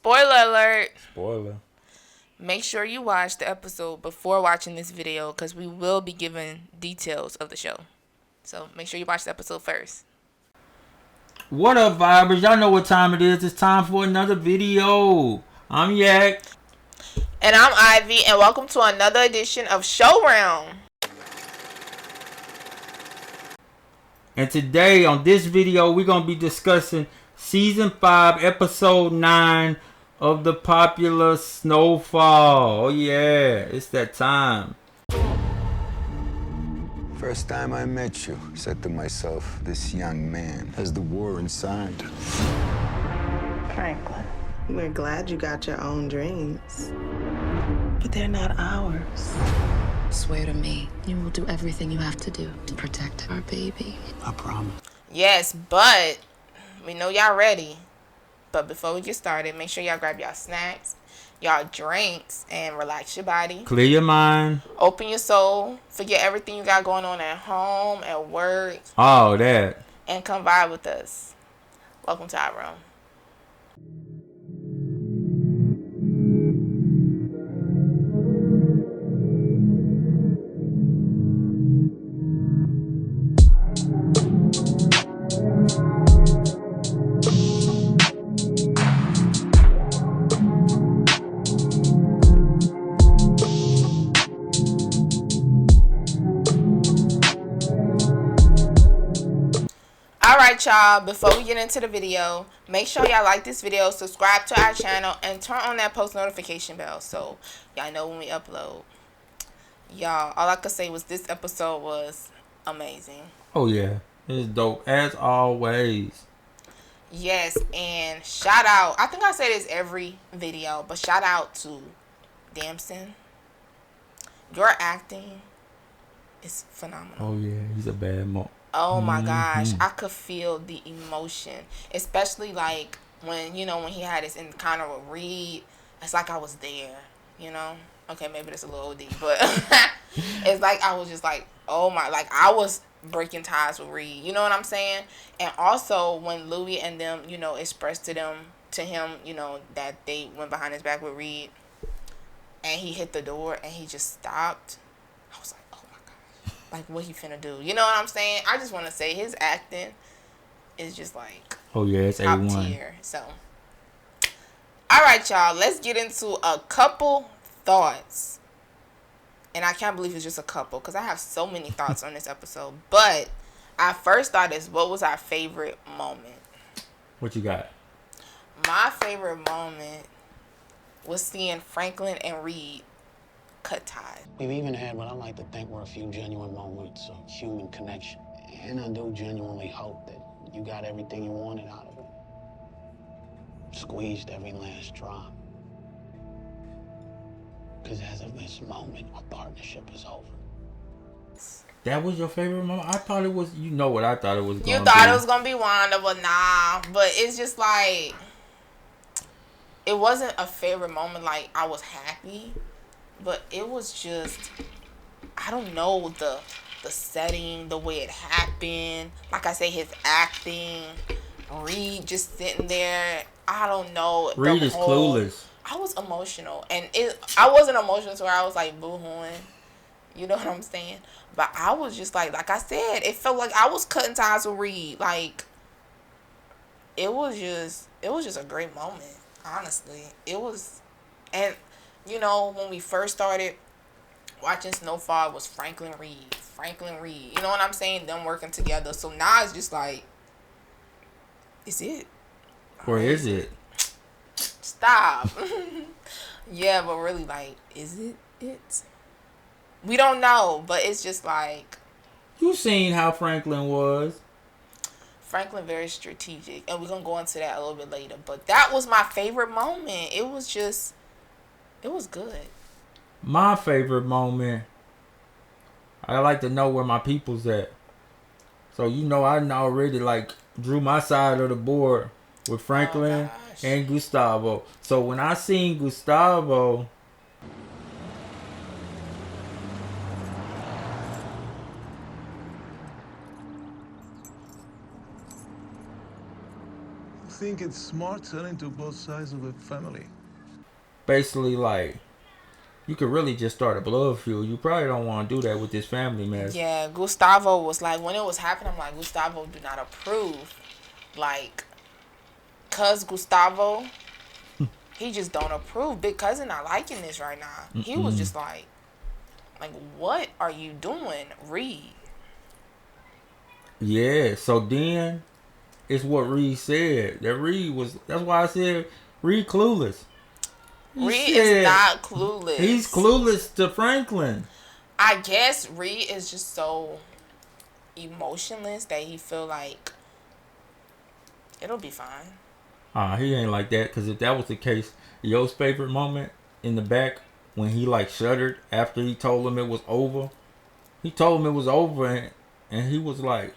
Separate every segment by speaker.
Speaker 1: Spoiler alert.
Speaker 2: Spoiler.
Speaker 1: Make sure you watch the episode before watching this video because we will be giving details of the show. So make sure you watch the episode first.
Speaker 2: What up, vibers? Y'all know what time it is. It's time for another video. I'm Yak.
Speaker 1: And I'm Ivy, and welcome to another edition of Show Realm.
Speaker 2: And today on this video, we're going to be discussing Season 5, Episode 9 of the popular Snowfall. Oh yeah, it's that time.
Speaker 3: First time I met you, said to myself, this young man has the war inside.
Speaker 4: Franklin, we're glad you got your own dreams, but they're not ours.
Speaker 5: Swear to me, you will do everything you have to do to protect our baby.
Speaker 3: I promise.
Speaker 1: Yes, but we know y'all ready. But before we get started, make sure y'all grab y'all snacks, y'all drinks, and relax your body.
Speaker 2: Clear your mind.
Speaker 1: Open your soul. Forget everything you got going on at home, at work.
Speaker 2: All that.
Speaker 1: And come vibe with us. Welcome to our room. Alright y'all, before we get into the video, make sure y'all like this video, subscribe to our channel, and turn on that post notification bell so y'all know when we upload. Y'all, all I could say was this episode was amazing.
Speaker 2: Oh yeah, it's dope as always.
Speaker 1: Yes, and shout out, I think I say this every video, but shout out to Damson. Your acting is phenomenal.
Speaker 2: Oh yeah, he's a bad mo.
Speaker 1: Oh my gosh, I could feel the emotion, especially like when he had his encounter with Reed. It's like I was there, Okay, maybe that's a little OD, but it's like I was just like, oh my, like I was breaking ties with Reed. You know what I'm saying? And also when Louis and them, expressed to him, that they went behind his back with Reed, and he hit the door and he just stopped. I was like, like what he finna do, you know what I'm saying? I just want to say his acting is just like,
Speaker 2: oh yeah, it's
Speaker 1: top
Speaker 2: A1
Speaker 1: tier. So all right y'all, let's get into a couple thoughts, and I can't believe it's just a couple because I have so many thoughts on this episode. But our first thought is, what was our favorite moment?
Speaker 2: What you got?
Speaker 1: My favorite moment was seeing Franklin and Reed cut ties.
Speaker 6: We've even had what I like to think were a few genuine moments of human connection. And I do genuinely hope that you got everything you wanted out of it. Squeezed every last drop. Because as of this moment, our partnership is over.
Speaker 2: That was your favorite moment? I thought it was, what I thought it was going to be.
Speaker 1: You thought it was going to be Wanda, but nah. But it's just like, it wasn't a favorite moment. Like, I was happy. But it was just, I don't know, the setting, the way it happened. Like I say, his acting, Reed just sitting there. I don't know.
Speaker 2: Reed is clueless.
Speaker 1: I was emotional. And I wasn't emotional to where I was like boo-hooing. You know what I'm saying? But I was just like I said, it felt like I was cutting ties with Reed. Like, it was just a great moment, honestly. It was, and when we first started watching Snowfall, it was Franklin Reed. You know what I'm saying? Them working together. So now it's just like, is it?
Speaker 2: Or is it?
Speaker 1: Stop. Yeah, but really, like, is it? We don't know, but it's just like,
Speaker 2: You seen how Franklin was.
Speaker 1: Franklin very strategic, and we're gonna go into that a little bit later. But that was my favorite moment. It was good.
Speaker 2: My favorite moment, I like to know where my people's at. So I already drew my side of the board with Franklin and Gustavo. So when I seen Gustavo,
Speaker 7: think it's smart selling to both sides of a family.
Speaker 2: Basically, like, you could really just start a blood feud. You probably don't want to do that with this family mess.
Speaker 1: Yeah, Gustavo was like, when it was happening, I'm like, Gustavo do not approve. Like, cuz Gustavo, he just don't approve. Big cousin not liking this right now. He was just like, what are you doing, Reed?
Speaker 2: Yeah, so then it's what Reed said. That's why I said Reed clueless.
Speaker 1: Reed is not clueless.
Speaker 2: He's clueless to Franklin.
Speaker 1: I guess Reed is just so emotionless that he feel like it'll be fine.
Speaker 2: He ain't like that, because if that was the case, Yo's favorite moment in the back when he like shuddered after he told him it was over. He told him it was over, and he was like,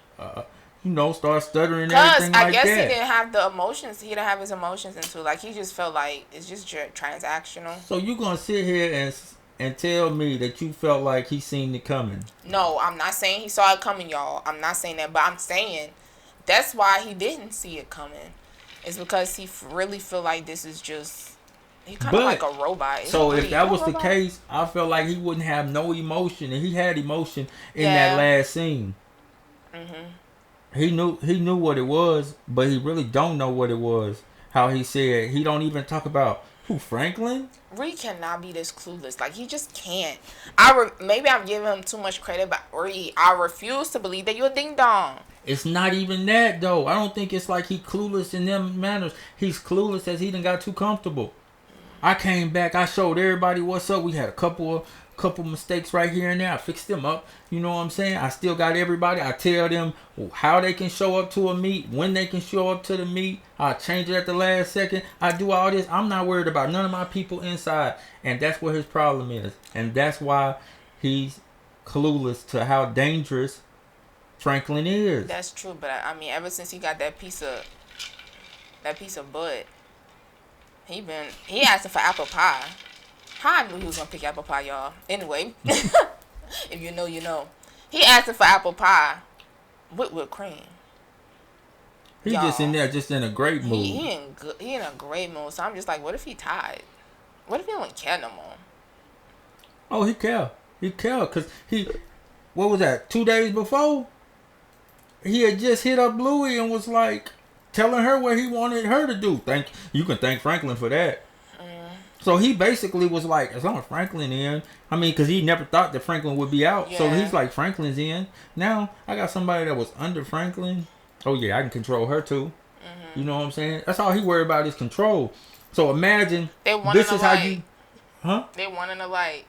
Speaker 2: start stuttering and everything like that.
Speaker 1: Because I guess he didn't have the emotions. He didn't have his emotions into. Like, he just felt like it's just transactional.
Speaker 2: So you gonna sit here and tell me that you felt like he seen it coming?
Speaker 1: No, I'm not saying he saw it coming, y'all. I'm not saying that. But I'm saying that's why he didn't see it coming. It's because he really feel like this is just... He kind of like a robot.
Speaker 2: So if that was the case, I felt like he wouldn't have no emotion. And he had emotion in that last scene. He knew what it was, but he really don't know what it was. How he said he don't even talk about who, Franklin?
Speaker 1: Reed cannot be this clueless. Like, he just can't. Maybe I'm giving him too much credit, but Reed, I refuse to believe that you're a ding dong.
Speaker 2: It's not even that though. I don't think it's like he clueless in them manners. He's clueless as he done got too comfortable. I came back. I showed everybody what's up. We had a couple mistakes right here and there. I fixed them up. You know what I'm saying? I still got everybody. I tell them how they can show up to a meet, when they can show up to the meet. I change it at the last second. I do all this. I'm not worried about none of my people inside. And that's what his problem is. And that's why he's clueless to how dangerous Franklin is.
Speaker 1: That's true. But I mean, ever since he got that piece of butt, he asking for apple pie. How I knew he was gonna pick apple pie, y'all. Anyway, if you know, you know. He asking for apple pie with whipped cream.
Speaker 2: He just in there, just in a great mood.
Speaker 1: He in a great mood. So I'm just like, what if he tired? What if he don't care no more?
Speaker 2: Oh, he care. He care, cause what was that? 2 days before, he had just hit up Bluey and was like telling her what he wanted her to do. You can thank Franklin for that. So he basically was like, as long as Franklin in, I mean, because he never thought that Franklin would be out. Yeah. So he's like, Franklin's in. Now, I got somebody that was under Franklin. Oh, yeah, I can control her, too. You know what I'm saying? That's all he worried about is control. So imagine, this is how you... Huh?
Speaker 1: They wanting to like...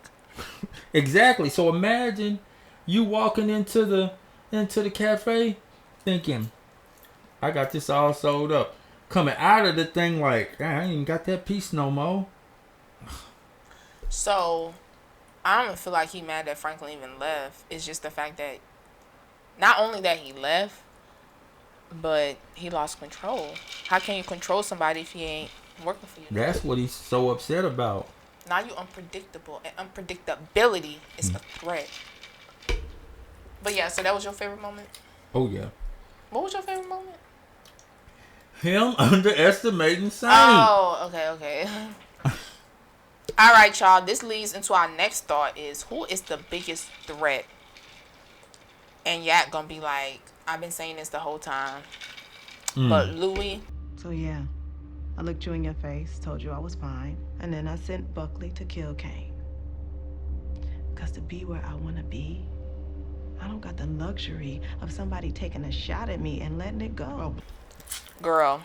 Speaker 2: Exactly. So imagine you walking into the cafe thinking, I got this all sold up. Coming out of the thing like, I ain't even got that piece no more.
Speaker 1: So, I don't even feel like he mad that Franklin even left. It's just the fact that not only that he left, but he lost control. How can you control somebody if he ain't working for you?
Speaker 2: That's what he's so upset about.
Speaker 1: Now you unpredictable, and unpredictability is a threat. But yeah, so that was your favorite moment?
Speaker 2: Oh, yeah.
Speaker 1: What was your favorite moment?
Speaker 2: Him underestimating Saint.
Speaker 1: Oh, okay. All right, y'all. This leads into our next thought is, who is the biggest threat? And Yak gonna be like, I've been saying this the whole time. But Louis.
Speaker 4: So yeah, I looked you in your face, told you I was fine. And then I sent Buckley to kill Kane. Because to be where I want to be, I don't got the luxury of somebody taking a shot at me and letting it go.
Speaker 1: Girl,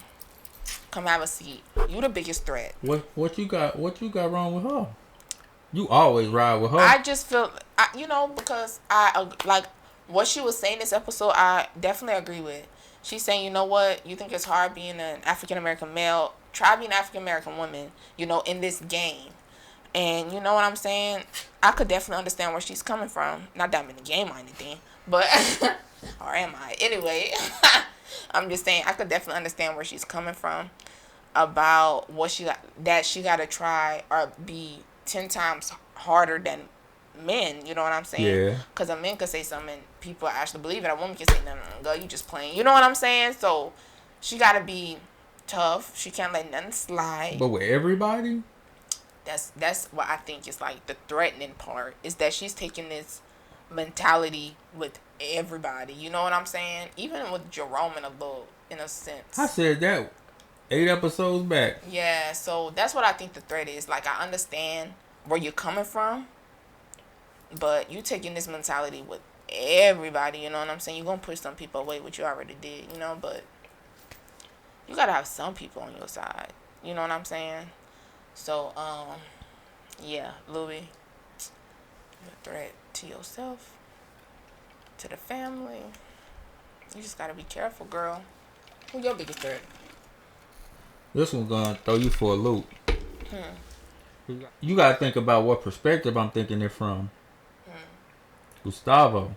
Speaker 1: come have a seat. You the biggest threat.
Speaker 2: What you got wrong with her? You always ride with her.
Speaker 1: I just feel, because I like what she was saying this episode, I definitely agree with. She's saying, you know what? You think it's hard being an African-American male. Try being an African-American woman, in this game. And you know what I'm saying? I could definitely understand where she's coming from. Not that I'm in the game or anything, but, or am I? Anyway, I'm just saying I could definitely understand where she's coming from about what she got to try or be 10 times harder than men. You know what I'm saying?
Speaker 2: Yeah.
Speaker 1: Because a man could say something and people actually believe it. A woman can say, no, girl, you just playing. You know what I'm saying? So she got to be tough. She can't let nothing slide.
Speaker 2: But with everybody?
Speaker 1: That's what I think is like the threatening part, is that she's taking this mentality with everybody. You know what I'm saying? Even with Jerome in a sense.
Speaker 2: I said that 8 episodes back.
Speaker 1: Yeah, so that's what I think the threat is. Like, I understand where you're coming from, but you taking this mentality with everybody, you know what I'm saying? You're going to push some people away, which you already did, you know, but you got to have some people on your side. You know what I'm saying? So, yeah, Louis, you're a threat to yourself, to the family. You just got to be careful, girl. Who's your biggest threat?
Speaker 2: This one's gonna throw you for a loop. You gotta think about what perspective I'm thinking it from. Gustavo.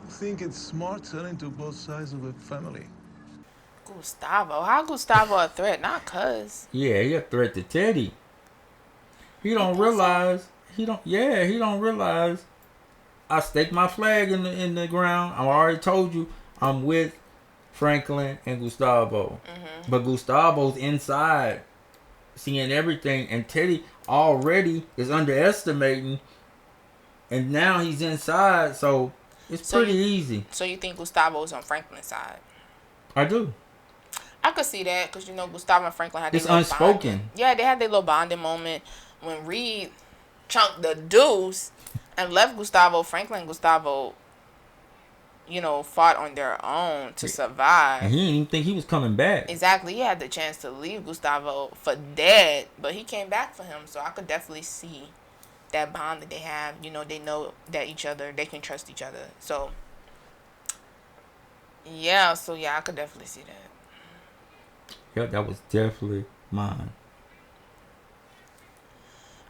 Speaker 7: I think it's smart telling to both sides of a family.
Speaker 1: Gustavo? How Gustavo a threat? Not cuz.
Speaker 2: Yeah, he a threat to Teddy. He don't realize. He don't realize. I staked my flag in the ground. I already told you I'm with Franklin and Gustavo. But Gustavo's inside, seeing everything, and Teddy already is underestimating, and now he's inside, so it's pretty easy.
Speaker 1: So you think Gustavo's on Franklin's side?
Speaker 2: I do.
Speaker 1: I could see that, because you know Gustavo and Franklin had
Speaker 2: It's
Speaker 1: their
Speaker 2: unspoken.
Speaker 1: Bonding. Yeah, they had their little bonding moment when Reed chunked the deuce and left Gustavo. Franklin and Gustavo, you know, fought on their own to survive.
Speaker 2: And he didn't even think he was coming back.
Speaker 1: Exactly. He had the chance to leave Gustavo for dead, but he came back for him. So I could definitely see that bond that they have. You know, they know that they can trust each other. So, yeah, I could definitely see that.
Speaker 2: Yep, that was definitely mine.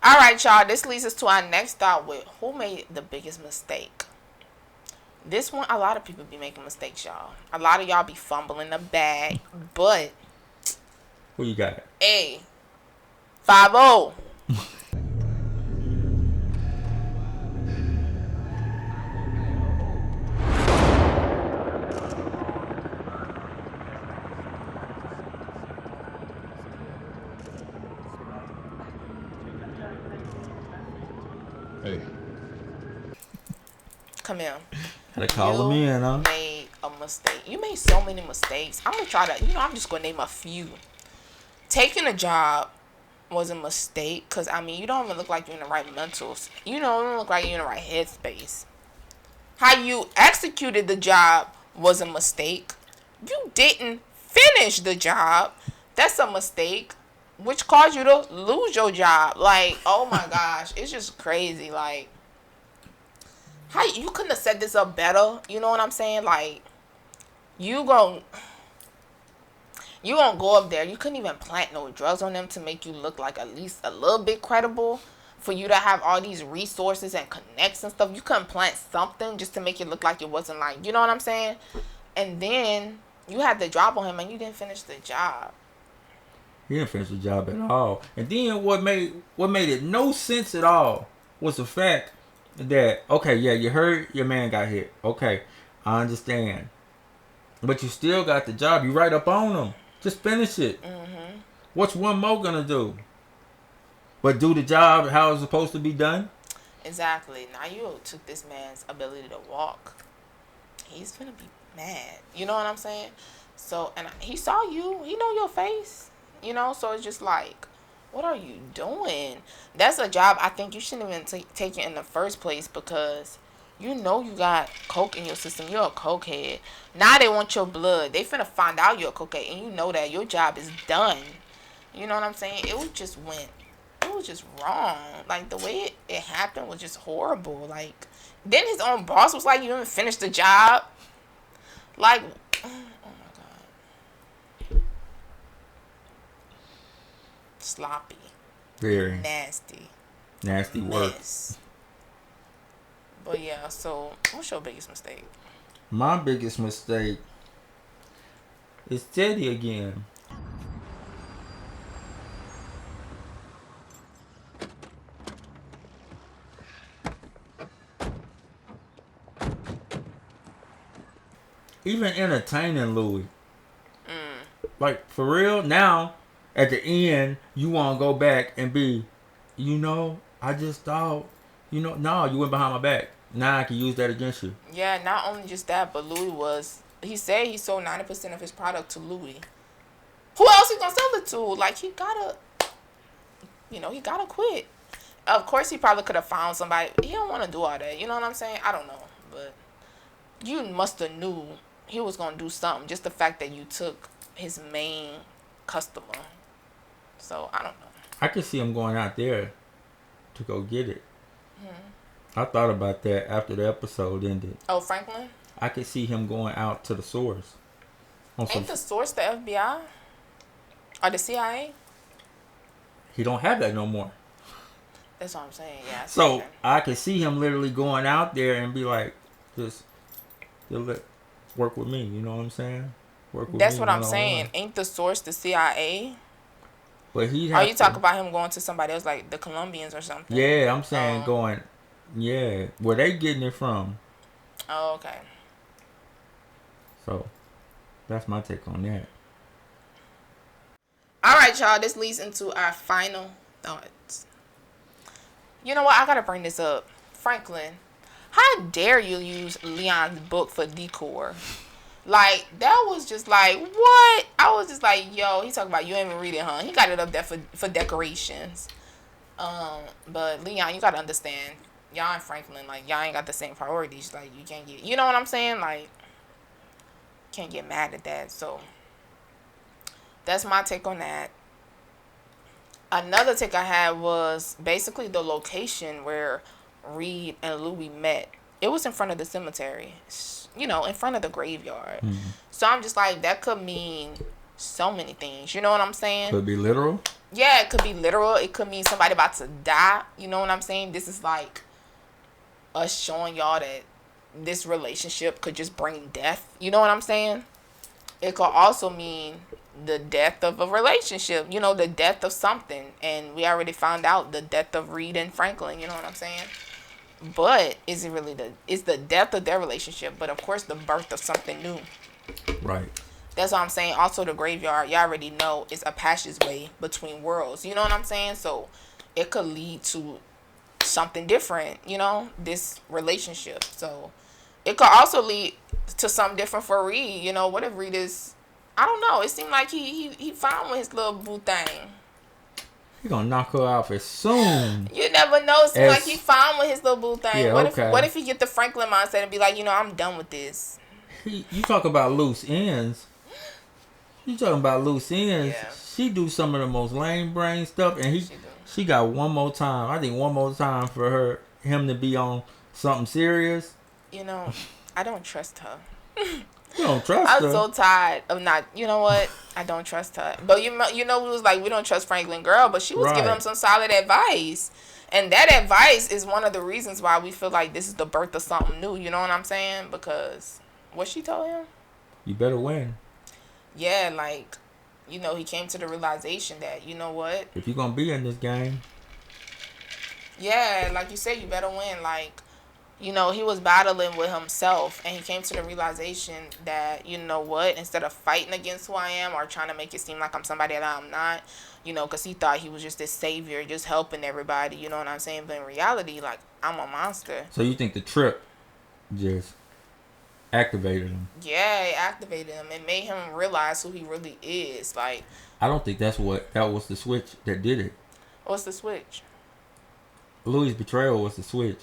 Speaker 1: All right, y'all. This leads us to our next thought with who made the biggest mistake. This one, a lot of people be making mistakes, y'all. A lot of y'all be fumbling the bag, but
Speaker 2: Who you got?
Speaker 1: A 5-0.
Speaker 3: Hey.
Speaker 1: Come here.
Speaker 2: Gotta call him in, huh?
Speaker 1: You made a mistake. You made so many mistakes. I'm gonna try to, I'm just gonna name a few. Taking a job was a mistake, because, I mean, you don't even look like you're in the right mentals. You don't look like you're in the right headspace. How you executed the job was a mistake. You didn't finish the job. That's a mistake, which caused you to lose your job. Like, oh my gosh, it's just crazy. Like, how you couldn't have set this up better? You know what I'm saying? Like, you gonna go up there. You couldn't even plant no drugs on them to make you look like at least a little bit credible. For you to have all these resources and connects and stuff, you couldn't plant something just to make it look like it wasn't, like, you know what I'm saying? And then you had the drop on him and you didn't finish the job.
Speaker 2: He didn't finish the job at all. And then what made it no sense at all was the fact that, okay, yeah, you heard your man got hit. Okay, I understand. But you still got the job. You right up on him. Just finish it. What's one more gonna do? But do the job how it's supposed to be done?
Speaker 1: Exactly. Now you took this man's ability to walk. He's gonna be mad. You know what I'm saying? So, and he saw you. He know your face. You know, so it's just like, what are you doing? That's a job I think you shouldn't even take it in the first place, because you know you got coke in your system. You're a cokehead. Now they want your blood. They finna find out you're a cokehead, and you know that your job is done. You know what I'm saying? It was just wrong. Like, the way it happened was just horrible. Like, then his own boss was like, you didn't finish the job. Like, oh my God. Sloppy.
Speaker 2: Very.
Speaker 1: Nasty
Speaker 2: work.
Speaker 1: Mess. But yeah, so what's your biggest mistake?
Speaker 2: My biggest mistake is Teddy again. even entertaining Louis. Like, for real, now, at the end, you want to go back and be, I just thought, no, you went behind my back. Now I can use that against you.
Speaker 1: Yeah, not only just that, but he said he sold 90% of his product to Louis. Who else he gonna sell it to? Like, he gotta quit. Of course, he probably could have found somebody. He don't want to do all that. You know what I'm saying? I don't know. But you must have knew he was going to do something. Just the fact that you took his main customer. So, I don't know.
Speaker 2: I could see him going out there to go get it. I thought about that after the episode ended.
Speaker 1: Oh, Franklin?
Speaker 2: I could see him going out to the source.
Speaker 1: Ain't the source the FBI? Or the CIA?
Speaker 2: He don't have that no more.
Speaker 1: That's what I'm saying, yeah.
Speaker 2: So, I could see him literally going out there and be like, just work with me, you know what I'm saying? Work with
Speaker 1: That's
Speaker 2: me.
Speaker 1: what I'm saying. Ain't the source the CIA?
Speaker 2: But he.
Speaker 1: Are you talking about him going to somebody else, like the Colombians or something?
Speaker 2: Yeah, I'm saying going. Yeah, where they getting it from?
Speaker 1: Oh, okay.
Speaker 2: So, that's my take on that.
Speaker 1: All right, y'all. This leads into our final thoughts. You know what? I gotta bring this up, Franklin. How dare you use Leon's book for decor? Like, that was just like, what? I was just like, yo, he talking about you ain't even read it, huh? He got it up there for decorations. But Leon, you gotta understand, y'all and Franklin, like, y'all ain't got the same priorities. Like, you can't get, you know what I'm saying? Like, can't get mad at that. So, that's my take on that. Another take I had was basically the location where Reed and Louis met. It was in front of the cemetery, in front of the graveyard. So I'm just like, that could mean so many things. You know what I'm saying?
Speaker 2: Could be literal.
Speaker 1: Yeah, it could be literal. It could mean somebody about to die. You know what I'm saying? This is like us showing y'all that this relationship could just bring death. You know what I'm saying? It could also mean the death of a relationship, the death of something. And we already found out the death of Reed and Franklin, you know what I'm saying? But is it really it's the death of their relationship, but of course the birth of something new.
Speaker 2: Right.
Speaker 1: That's what I'm saying. Also the graveyard, y'all already know, is a passageway between worlds. You know what I'm saying? So it could lead to something different, this relationship. So it could also lead to something different for Reed. What if Reed is, I don't know. It seemed like he found with his little boo thing.
Speaker 2: He gonna knock her off as soon.
Speaker 1: You never know. It seemed like he found with his little boo thing.
Speaker 2: Yeah,
Speaker 1: what if he get the Franklin mindset and be like, I'm done with this.
Speaker 2: You talk about loose ends. You talking about loose ends.
Speaker 1: Yeah.
Speaker 2: She do some of the most lame brain stuff, and she got one more time. I think one more time for him to be on something serious.
Speaker 1: I don't trust her.
Speaker 2: You don't trust her?
Speaker 1: I'm so tired of not. You know what? I don't trust her. But we was like, we don't trust Franklin, girl. But she was giving him some solid advice, and that advice is one of the reasons why we feel like this is the birth of something new. You know what I'm saying? Because what she told him,
Speaker 2: you better win.
Speaker 1: Yeah, like, he came to the realization that, you know what?
Speaker 2: If you're gonna be in this game.
Speaker 1: Yeah, like you said, you better win. Like, he was battling with himself, and he came to the realization that, you know what, instead of fighting against who I am or trying to make it seem like I'm somebody that I'm not, because he thought he was just this savior, just helping everybody, you know what I'm saying? But in reality, like, I'm a monster.
Speaker 2: So you think the trip just activated him?
Speaker 1: Yeah, it activated him. It made him realize who he really is. Like,
Speaker 2: I don't think that was the switch that did it.
Speaker 1: What's the switch?
Speaker 2: Louis' betrayal was the switch.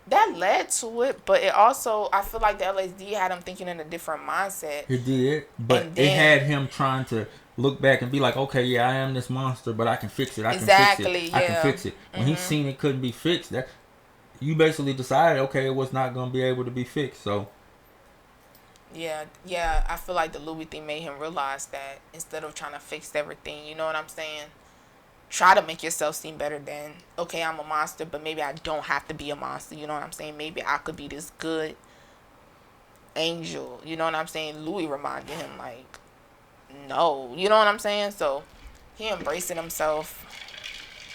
Speaker 1: That led to it, but it also, I feel like the LSD had him thinking in a different mindset.
Speaker 2: It did, but it had him trying to look back and be like, okay, yeah, I am this monster, but I can fix it. I can fix it. When he seen it couldn't be fixed, that you basically decided, okay, it was not going to be able to be fixed. So
Speaker 1: yeah, I feel like the Louis thing made him realize that instead of trying to fix everything, you know what I'm saying? Try to make yourself seem better than, okay, I'm a monster, but maybe I don't have to be a monster, you know what I'm saying? Maybe I could be this good angel, you know what I'm saying? Louis reminded him, like, no, you know what I'm saying? So he embracing himself.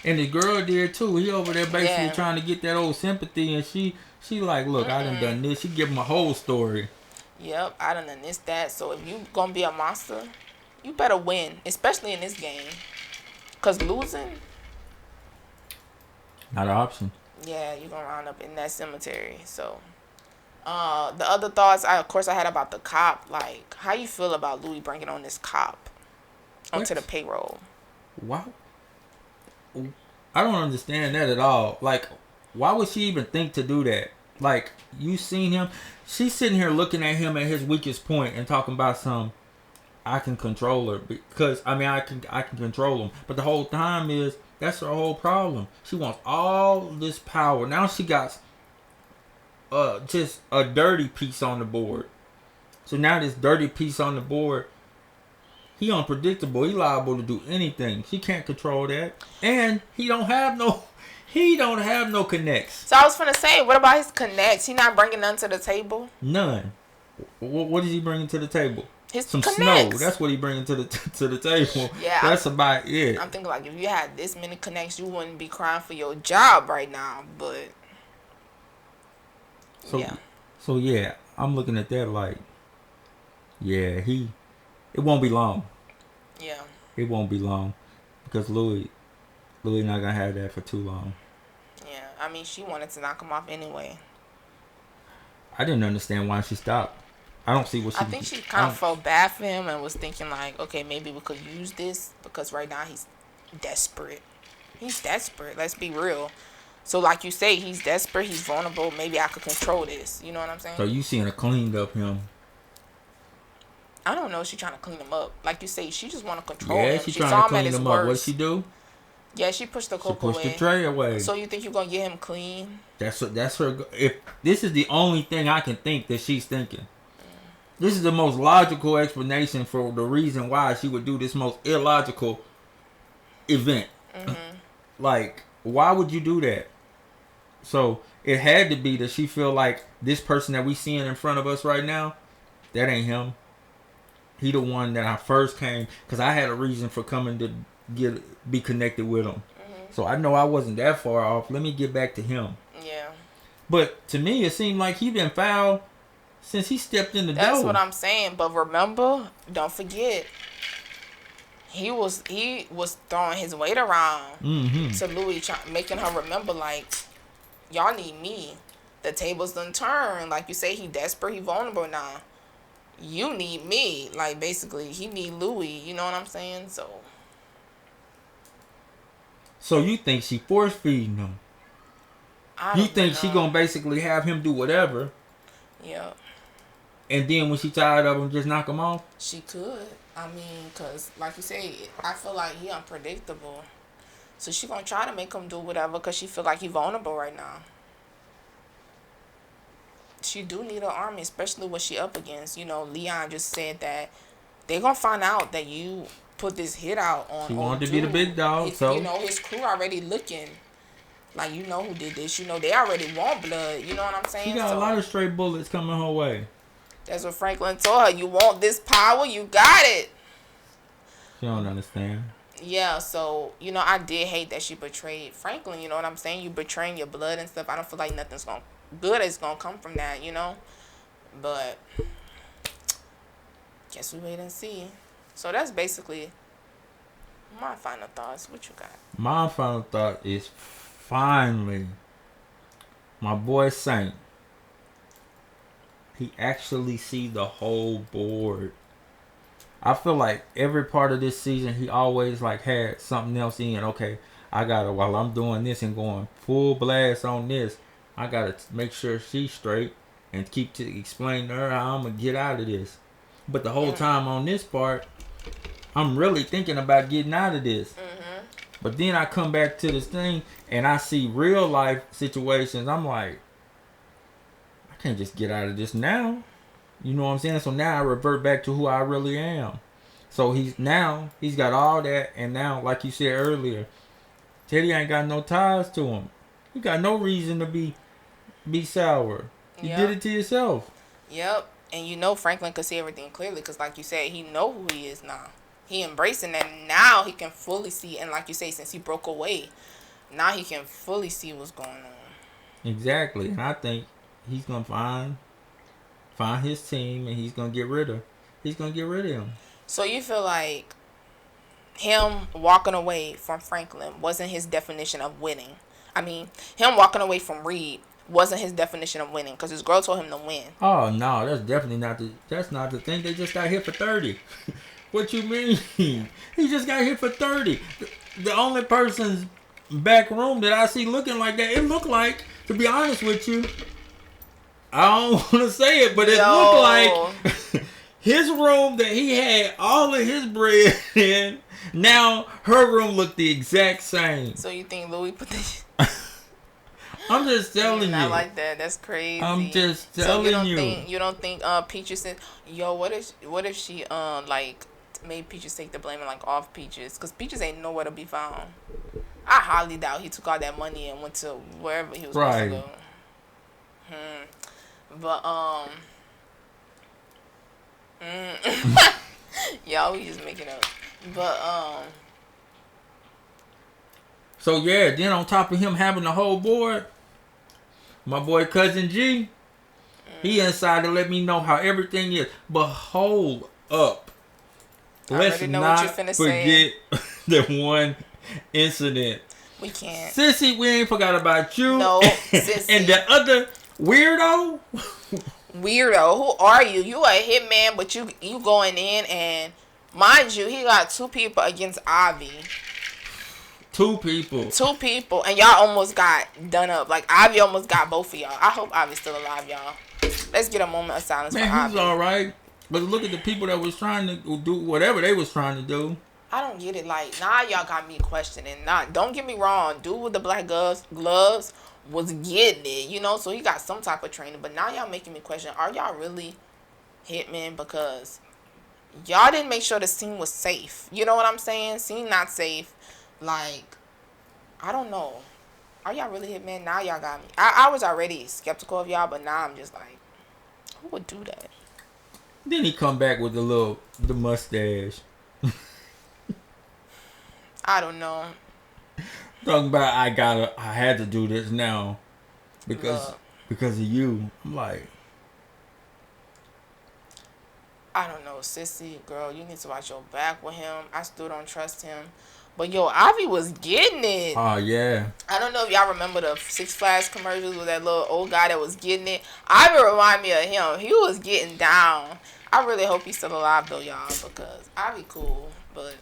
Speaker 2: And the girl did too. He over there basically trying to get that old sympathy, and she like, look, I done this. She give him a whole story.
Speaker 1: Yep, I done missed that. So if you gonna be a monster, you better win, especially in this game. Cause losing,
Speaker 2: Not an option.
Speaker 1: yeah, you're gonna round up in that cemetery. So, the other thoughts, of course, I had about the cop. Like, how you feel about Louis bringing on this cop onto the payroll?
Speaker 2: Wow. I don't understand that at all. Like, why would she even think to do that? Like, you seen him? She's sitting here looking at him at his weakest point and talking about I can control her because I can control him. But the whole time is that's her whole problem. She wants all this power. Now she got just a dirty piece on the board. So now this dirty piece on the board, he unpredictable. He liable to do anything. She can't control that, and he don't have no connects.
Speaker 1: So I was finna say, what about his connects? He not bringing none to the table.
Speaker 2: None. What is he bringing to the table? Some
Speaker 1: connects.
Speaker 2: snow. That's what he bringing to the table.
Speaker 1: Yeah,
Speaker 2: that's about it.
Speaker 1: I'm thinking like if you had this many connects, you wouldn't be crying for your job right now. But
Speaker 2: So yeah, I'm looking at that like, yeah, it won't be long.
Speaker 1: Yeah.
Speaker 2: It won't be long because Louis not gonna have that for too long.
Speaker 1: Yeah, I mean, she wanted to knock him off anyway.
Speaker 2: I didn't understand why she stopped. I don't see what she.
Speaker 1: I think she kind of felt bad for him and was thinking like, okay, maybe we could use this because right now he's desperate. He's desperate. Let's be real. So like you say, he's desperate. He's vulnerable. Maybe I could control this. You know what I'm saying?
Speaker 2: So you seeing her cleaned up him?
Speaker 1: I don't know. She trying to clean him up. Like you say, she just want to control him.
Speaker 2: Yeah, she trying to clean him up. What she do?
Speaker 1: Yeah, she pushed the coke away.
Speaker 2: She pushed the tray away.
Speaker 1: So you think you're gonna get him clean?
Speaker 2: That's her. If this is the only thing I can think that she's thinking, this is the most logical explanation for the reason why she would do this most illogical event. Like, why would you do that? So it had to be that she feel like this person that we seeing in front of us right now, that ain't him. He the one that I first came because I had a reason for coming to be connected with him. So I know I wasn't that far off. Let me get back to him.
Speaker 1: Yeah.
Speaker 2: But to me, it seemed like he been foul since he stepped in the door.
Speaker 1: That's what I'm saying. But remember, don't forget, he was throwing his weight around to Louis, making her remember like, y'all need me. The tables done turn. Like you say, he desperate, he vulnerable now. You need me. Like basically, he need Louis. You know what I'm saying?
Speaker 2: So you think she force feeding him? You think she gonna basically have him do whatever?
Speaker 1: Yeah.
Speaker 2: And then when she tired of him, just knock him off?
Speaker 1: She could. I mean, cause like you say, I feel like he unpredictable. So she gonna try to make him do whatever, cause she feel like he vulnerable right now. She do need an army, especially what she up against. You know, Leon just said that they gonna find out that you put this hit out on.
Speaker 2: She wanted to be the big dog,
Speaker 1: so
Speaker 2: so
Speaker 1: you know his crew already looking. Like, you know who did this. You know they already want blood. You know what I'm saying?
Speaker 2: She got a lot of stray bullets coming her way.
Speaker 1: That's what Franklin told her. You want this power, you got it.
Speaker 2: She don't understand.
Speaker 1: Yeah, so, you know, I did hate that she betrayed Franklin. You know what I'm saying? You betraying your blood and stuff. I don't feel like nothing's good is gonna come from that, you know. But guess we wait and see. So that's basically my final thoughts. What you got?
Speaker 2: My final thought is finally my boy Saint. He actually see the whole board. I feel like every part of this season he always like had something else in. Okay, I gotta, while I'm doing this and going full blast on this, I gotta make sure she's straight and keep to explain to her how I'm gonna get out of this. But the whole time on this part, I'm really thinking about getting out of this. But then I come back to this thing and I see real life situations. I'm like, I can't just get out of this now. You know what I'm saying? So now I revert back to who I really am. So he's got all that, and now, like you said earlier, Teddy ain't got no ties to him. You got no reason to be sour. You did it to yourself.
Speaker 1: Yep. And you know Franklin could see everything clearly because, like you said, he know who he is now. He embracing that. Now he can fully see, and like you say, since he broke away, now he can fully see what's going on.
Speaker 2: Exactly. And I think he's going to find find his team, and he's gonna get rid of him.
Speaker 1: So you feel like him walking away from Franklin wasn't his definition of winning? I mean, him walking away from Reed wasn't his definition of winning because his girl told him to win.
Speaker 2: Oh no, that's definitely not the thing. They just got hit for 30. What you mean? He just got hit for 30. The only person's back room that I see looking like that, it looked like, to be honest with you, I don't want to say it, but it looked like his room that he had all of his bread in. Now her room looked the exact same.
Speaker 1: So you think Louis put this?
Speaker 2: I'm just telling you.
Speaker 1: Not like that. That's crazy.
Speaker 2: I'm just telling you.
Speaker 1: You don't think Peaches said, yo, what if she like made Peaches take the blame and like off Peaches? Because Peaches ain't nowhere to be found. I highly doubt he took all that money and went to wherever he was supposed to go. But y'all, we just making up. But
Speaker 2: so yeah, then on top of him having the whole board, my boy Cousin G, he inside to let me know how everything is. But hold up, let's not forget that one incident.
Speaker 1: We can't.
Speaker 2: Sissy, we ain't forgot about you.
Speaker 1: No, Sissy.
Speaker 2: And the other weirdo.
Speaker 1: Weirdo, who are you? You a hitman, but you going in, and mind you, he got 2 people against Ivy.
Speaker 2: 2 people.
Speaker 1: 2 people, and y'all almost got done up. Like, Ivy almost got both of y'all. I hope Ivy's still alive, y'all. Let's get a moment of silence for Ivy.
Speaker 2: Man, he's alright. But look at the people that was trying to do whatever they was trying to do.
Speaker 1: I don't get it. Like, now y'all got me questioning. Don't get me wrong. Dude with the black gloves was getting it, you know? So he got some type of training. But now y'all making me question, are y'all really hitmen? Because y'all didn't make sure the scene was safe. You know what I'm saying? Scene not safe. Like, I don't know. Are y'all really hitmen? Now y'all got me. I was already skeptical of y'all, but now I'm just like, who would do that?
Speaker 2: Then he come back with the mustache.
Speaker 1: I don't know.
Speaker 2: Talking about I had to do this now because of you. I'm like,
Speaker 1: I don't know, sissy girl. You need to watch your back with him. I still don't trust him. But yo, Ivy was getting it.
Speaker 2: Oh yeah.
Speaker 1: I don't know if y'all remember the Six Flags commercials with that little old guy that was getting it. Ivy remind me of him. He was getting down. I really hope he's still alive though, y'all, because Ivy cool, but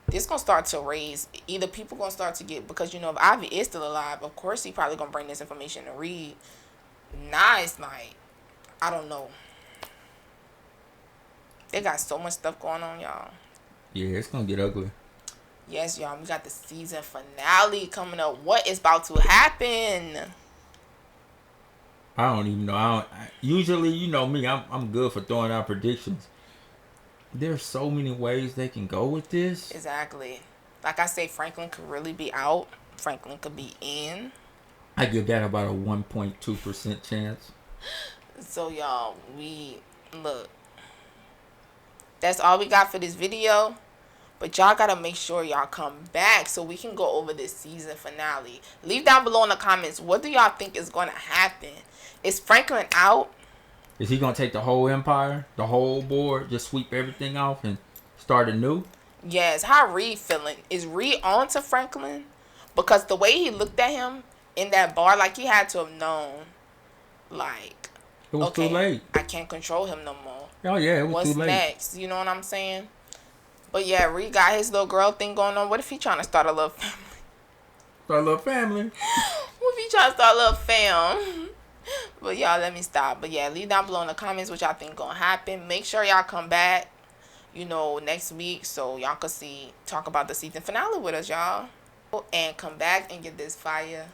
Speaker 1: this gonna start to raise. Either people gonna start to get, because you know if Ivy is still alive, of course he probably gonna bring this information to Reed. Now it's like, I don't know. They got so much stuff going on, y'all.
Speaker 2: Yeah, it's gonna get ugly.
Speaker 1: Yes, y'all. We got the season finale coming up. What is about to happen?
Speaker 2: I don't even know. Usually, you know me, I'm good for throwing out predictions. There's so many ways they can go with this.
Speaker 1: Exactly. Like I say, Franklin could really be out. Franklin could be in.
Speaker 2: I give that about a 1.2% chance.
Speaker 1: So, y'all, look. That's all we got for this video. But y'all got to make sure y'all come back so we can go over this season finale. Leave down below in the comments, what do y'all think is going to happen? Is Franklin out?
Speaker 2: Is he going to take the whole empire, the whole board, just sweep everything off and start anew?
Speaker 1: Yes. How Reed feeling? Is Reed on to Franklin? Because the way he looked at him in that bar, like he had to have known, like,
Speaker 2: it was too late.
Speaker 1: I can't control him no more.
Speaker 2: Oh, yeah, it was
Speaker 1: What's
Speaker 2: too late.
Speaker 1: Next? You know what I'm saying? But yeah, Reed got his little girl thing going on. What if he trying to start a little family?
Speaker 2: Start a little family?
Speaker 1: What if he trying to start a little fam? But y'all, let me stop. But yeah, leave down below in the comments what y'all think gonna happen. Make sure y'all come back, you know, next week so y'all can talk about the season finale with us, y'all. And come back and get this fire